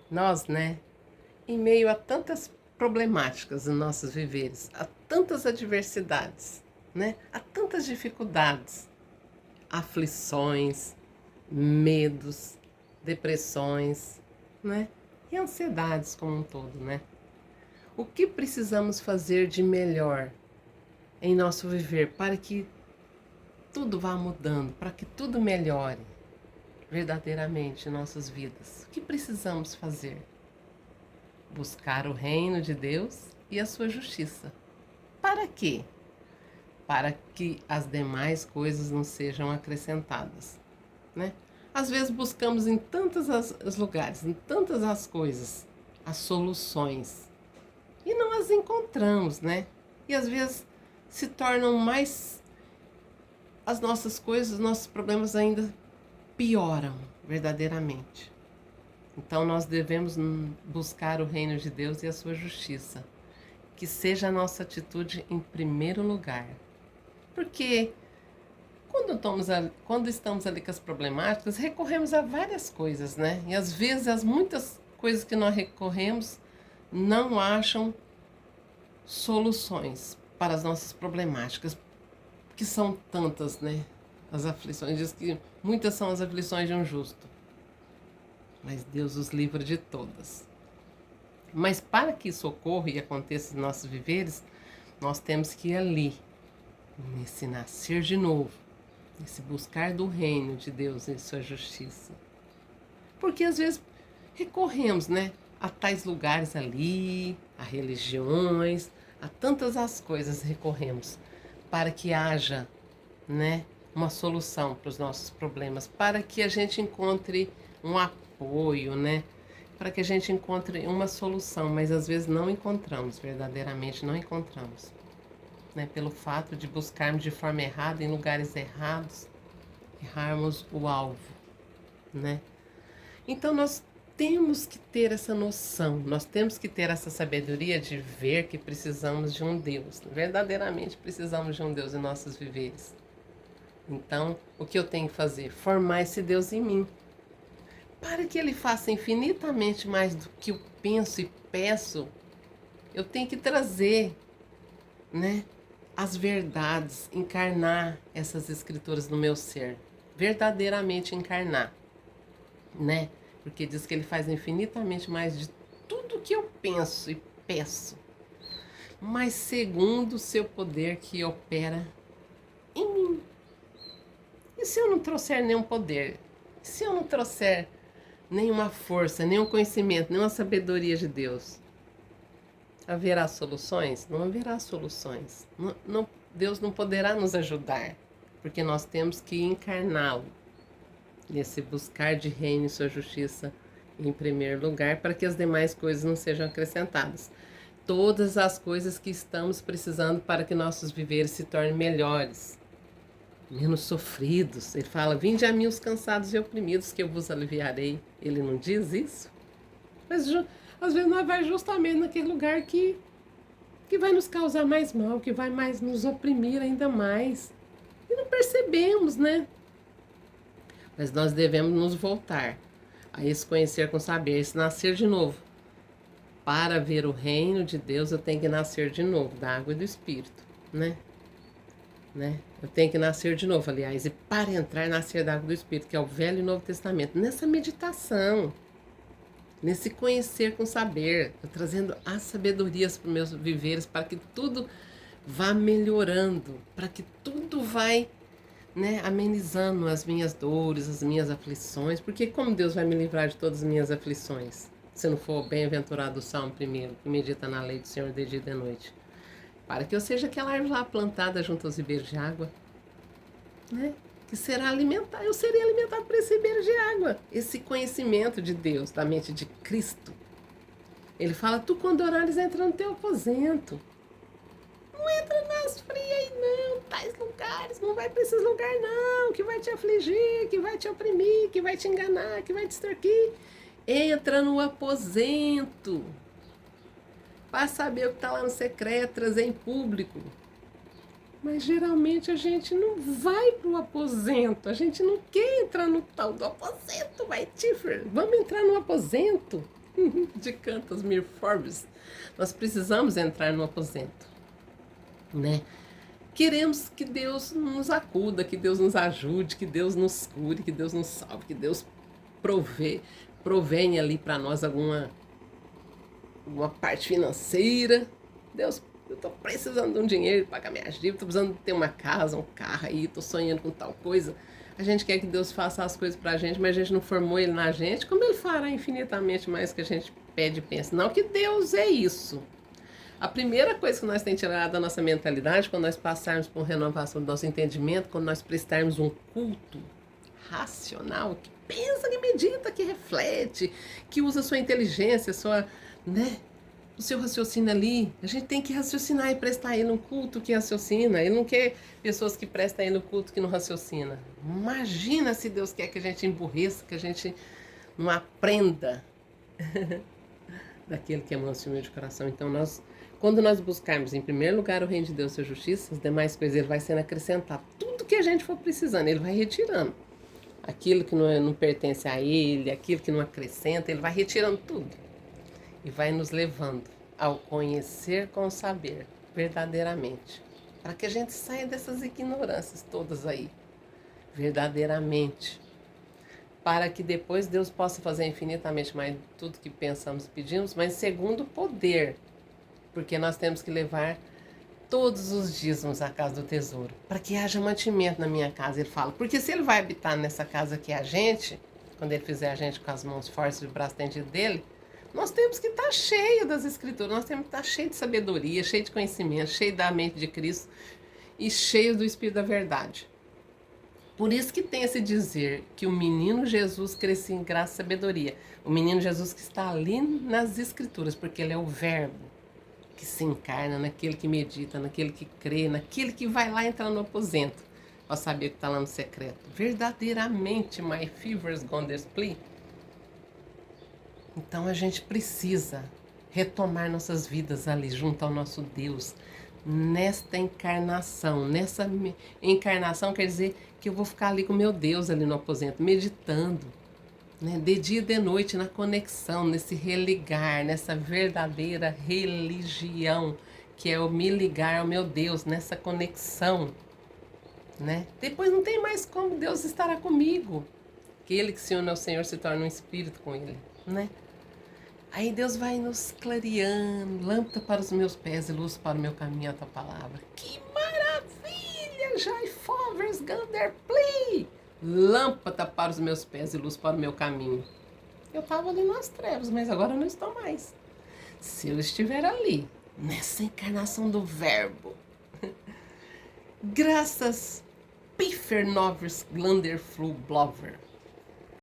Nós, né, em meio a tantas problemáticas nos nossos viveres, a tantas adversidades, né, a tantas dificuldades, aflições, medos, depressões, né, e ansiedades como um todo, né? O que precisamos fazer de melhor em nosso viver para que tudo vá mudando, para que tudo melhore verdadeiramente em nossas vidas? O que precisamos fazer? Buscar o reino de Deus e a sua justiça. Para quê? Para que as demais coisas não sejam acrescentadas, né? Às vezes buscamos em tantos os lugares, em tantas as coisas, as soluções, e não as encontramos, né? E às vezes se tornam mais as nossas coisas, os nossos problemas ainda pioram verdadeiramente. Então nós devemos buscar o reino de Deus e a sua justiça. Que seja a nossa atitude em primeiro lugar. Porque quando estamos ali com as problemáticas, recorremos a várias coisas, né? E às vezes as muitas coisas que nós recorremos não acham soluções para as nossas problemáticas, que são tantas, né? As aflições, diz que muitas são as aflições de um justo, mas Deus os livra de todas. Mas para que isso ocorra e aconteça em nossos viveres, nós temos que ir ali, nesse nascer de novo, nesse buscar do reino de Deus e sua justiça. Porque às vezes recorremos, né, a tais lugares ali, a religiões, a tantas as coisas recorremos para que haja, né, uma solução para os nossos problemas, para que a gente encontre um apoio, né, para que a gente encontre uma solução, mas às vezes não encontramos, verdadeiramente não encontramos, né, pelo fato de buscarmos de forma errada, em lugares errados, errarmos o alvo, né? Então nós temos que ter essa noção, nós temos que ter essa sabedoria de ver que precisamos de um Deus, verdadeiramente precisamos de um Deus em nossos viveres. Então, o que eu tenho que fazer? Formar esse Deus em mim, para que Ele faça infinitamente mais do que eu penso e peço. Eu tenho que trazer, né, as verdades, encarnar essas escrituras no meu ser, verdadeiramente encarnar, né? Porque diz que Ele faz infinitamente mais de tudo que eu penso e peço, mas segundo o seu poder que opera em mim. E se eu não trouxer nenhum poder? Se eu não trouxer nenhuma força, nenhum conhecimento, nenhuma sabedoria de Deus? Haverá soluções? Não haverá soluções. Deus não poderá nos ajudar, porque nós temos que encarná-lo nesse buscar de reino e sua justiça em primeiro lugar, para que as demais coisas não sejam acrescentadas. Todas as coisas que estamos precisando para que nossos viveres se tornem melhores, menos sofridos. Ele fala: vinde a mim os cansados e oprimidos, que eu vos aliviarei. Ele não diz isso? Mas às vezes nós vai justamente naquele lugar que vai nos causar mais mal, que vai mais nos oprimir ainda mais. E não percebemos, né? Mas nós devemos nos voltar a esse conhecer com saber, esse nascer de novo. Para ver o reino de Deus, eu tenho que nascer de novo, da água e do Espírito, né? Eu tenho que nascer de novo, aliás, e para entrar, nascer da água e do Espírito, que é o Velho e Novo Testamento, nessa meditação, nesse conhecer com saber, eu trazendo as sabedorias para os meus viveres, para que tudo vá melhorando, para que tudo vai, né, amenizando as minhas dores, as minhas aflições, porque como Deus vai me livrar de todas as minhas aflições? Se não for bem-aventurado o Salmo 1, que medita na lei do Senhor de dia e de noite. Para que eu seja aquela árvore lá plantada junto aos ribeiros de água, né? Que será alimentada, eu serei alimentado por esse ribeiro de água. Esse conhecimento de Deus, da mente de Cristo. Ele fala: tu quando orares entra no teu aposento. Não entra nas frias aí não, tais lugares, não vai para esses lugares não, que vai te afligir, que vai te oprimir, que vai te enganar, que vai te extorquir. Entra no aposento, para saber o que está lá no secreto, trazer em público. Mas geralmente a gente não vai para o aposento, a gente não quer entrar no tal do aposento, vai, Tiffer, vamos entrar no aposento. de Cantas Mir Forbes. Nós precisamos entrar no aposento, né? Queremos que Deus nos acuda, que Deus nos ajude, que Deus nos cure, que Deus nos salve, que Deus provenha ali para nós alguma parte financeira. Deus, eu estou precisando de um dinheiro para pagar minhas dívidas, estou precisando de ter uma casa, um carro aí, estou sonhando com tal coisa. A gente quer que Deus faça as coisas para a gente, mas a gente não formou Ele na gente. Como Ele fará infinitamente mais que a gente pede e pensa? Não, que Deus é isso. A primeira coisa que nós temos que tirar da nossa mentalidade, quando nós passarmos por uma renovação do nosso entendimento, quando nós prestarmos um culto racional, que pensa, que medita, que reflete, que usa a sua inteligência, o seu raciocínio ali. A gente tem que raciocinar e prestar ele um culto que raciocina. Ele não quer pessoas que prestam ele um culto que não raciocina. Imagina se Deus quer que a gente emburreça, que a gente não aprenda daquele que é manso e humilde de coração. Então, quando nós buscarmos em primeiro lugar o reino de Deus e a justiça, as demais coisas Ele vai sendo acrescentado. Tudo que a gente for precisando, Ele vai retirando. Aquilo que não pertence a Ele, aquilo que não acrescenta, Ele vai retirando tudo. E vai nos levando ao conhecer com o saber, verdadeiramente. Para que a gente saia dessas ignorâncias todas aí, verdadeiramente. Para que depois Deus possa fazer infinitamente mais tudo que pensamos e pedimos, mas segundo o poder. Porque nós temos que levar todos os dízimos à casa do tesouro, para que haja mantimento na minha casa, ele fala. Porque se ele vai habitar nessa casa que é a gente, quando ele fizer a gente com as mãos fortes e o braço estendido dele, nós temos que estar cheio das escrituras, nós temos que estar cheio de sabedoria, cheio de conhecimento, cheio da mente de Cristo e cheio do Espírito da verdade. Por isso que tem esse dizer que o menino Jesus crescia em graça e sabedoria. O menino Jesus que está ali nas escrituras, porque ele é o verbo que se encarna naquele que medita, naquele que crê, naquele que vai lá entrar no aposento para saber o que está lá no secreto. Verdadeiramente, my fever's gone to split. Então a gente precisa retomar nossas vidas ali junto ao nosso Deus, nesta encarnação. Nessa encarnação quer dizer que eu vou ficar ali com meu Deus ali no aposento, meditando, né? De dia e de noite, na conexão, nesse religar, nessa verdadeira religião, que é o me ligar ao meu Deus, nessa conexão, né? Depois não tem mais como Deus estará comigo. Aquele que se une ao Senhor se torna um espírito com Ele, né? Aí Deus vai nos clareando, lâmpada para os meus pés e luz para o meu caminho, a tua palavra. Que maravilha! Jai Fovers Gander Play! Lâmpada para os meus pés e luz para o meu caminho. Eu estava ali nas trevas, mas agora eu não estou mais. Se eu estiver ali, nessa encarnação do verbo, graças Piffer Novers Glander Flu Blover.